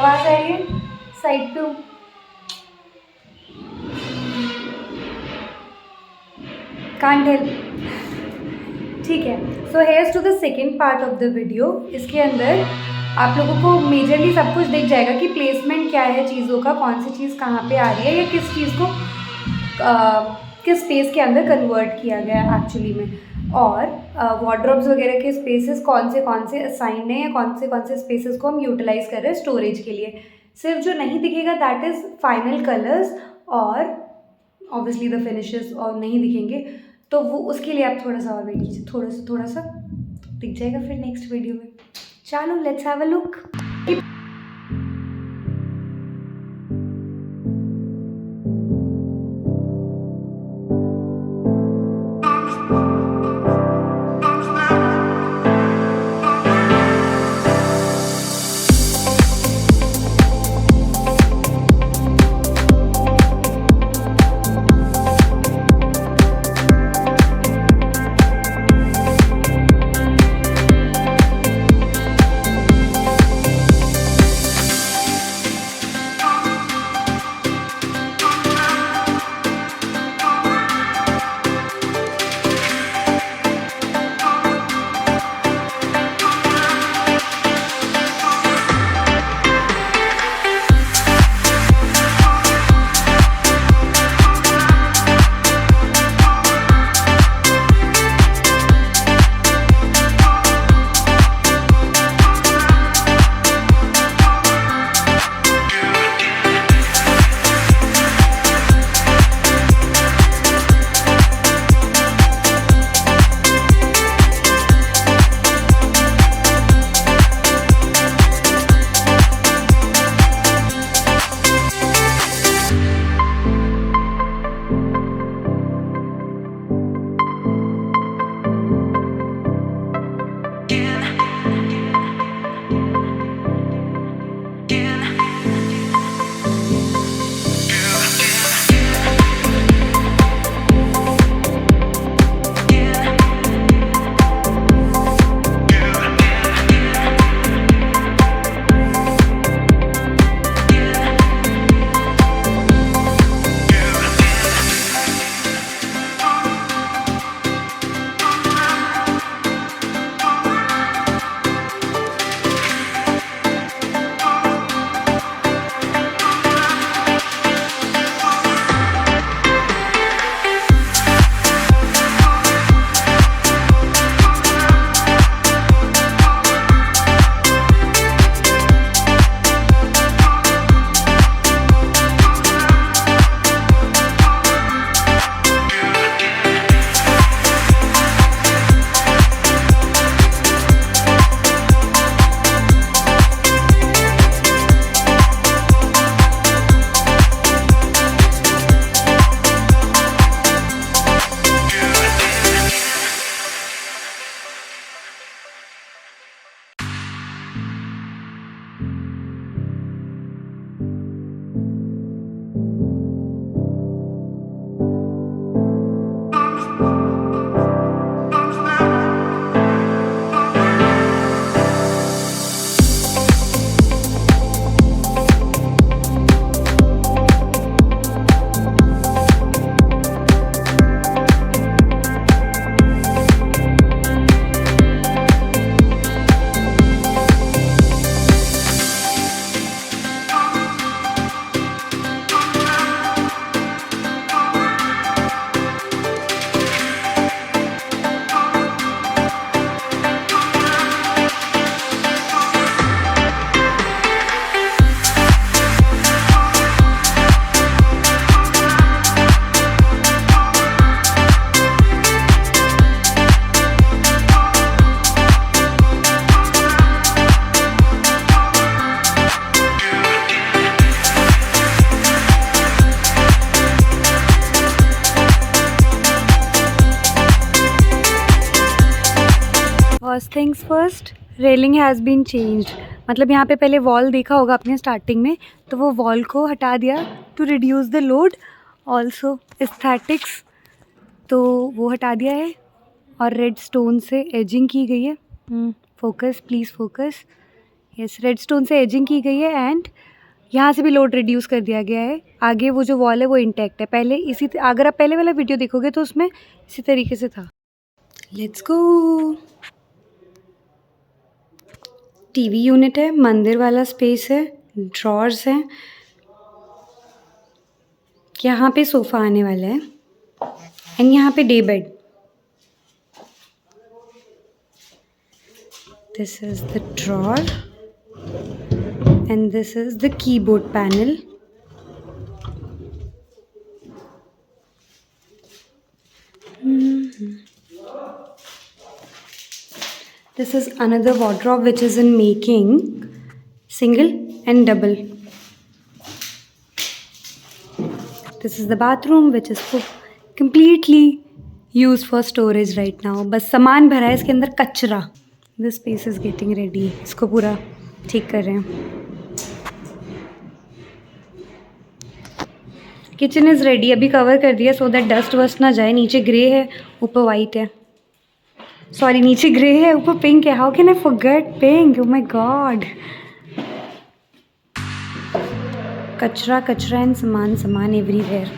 आवाज़ आ रही है, साइड पे हूँ। Can't help. ठीक है, so here's to the second part of the video. इसके अंदर आप लोगों को मेजरली सब कुछ दिख जाएगा कि प्लेसमेंट क्या है चीज़ों का, कौन सी चीज़ कहाँ पे आ रही है, या किस चीज़ को किस स्पेस के अंदर कन्वर्ट किया गया है एक्चुअली में, और वार्डरोब्स वगैरह के स्पेसेस कौन से असाइंड हैं, या कौन से स्पेसेस को हम यूटिलाइज कर रहे हैं स्टोरेज के लिए। सिर्फ जो नहीं दिखेगा दैट इज़ फाइनल कलर्स, और ऑब्वियसली द फिनिशेस और नहीं दिखेंगे, तो वो उसके लिए आप थोड़ा सा और वेट कीजिए, थोड़ा सा दिख जाएगा फिर नेक्स्ट वीडियो में। चलो let's have a look. First things first, railing has been changed. मतलब यहाँ पे पहले वॉल देखा होगा आपने स्टार्टिंग में, तो वो वॉल को हटा दिया to reduce the load, also aesthetics, तो वो हटा दिया है। और रेड स्टोन से एजिंग की गई है। Focus please focus. Yes, redstone से एजिंग की गई है एंड यहाँ से भी लोड रिड्यूस कर दिया गया है। आगे वो जो वॉल है वो इंटैक्ट है। पहले अगर आप पहले वाला वीडियो देखोगे तो उसमें इसी तरीके से था। Let's go. टीवी यूनिट है, मंदिर वाला स्पेस है, ड्रॉर्स हैं, यहाँ पे सोफ़ा आने वाला है एंड यहाँ पे day bed. This is the drawer and this is the keyboard panel. This is another wardrobe which is in making, single and double. This is the bathroom which is completely used for storage right now. बस सामान भरा है इसके अंदर, कचरा। This space is getting ready. इसको पूरा ठीक कर रहे हैं। किचन इज़ रेडी, अभी कवर कर दिया सो दैट डस्ट वस्ट ना जाए। नीचे ग्रे है, ऊपर वाइट है। सॉरी, नीचे ग्रे है, ऊपर पिंक है। How can I forget pink? Oh my God. कचरा कचरा एंड सामान सामान एवरीवेयर।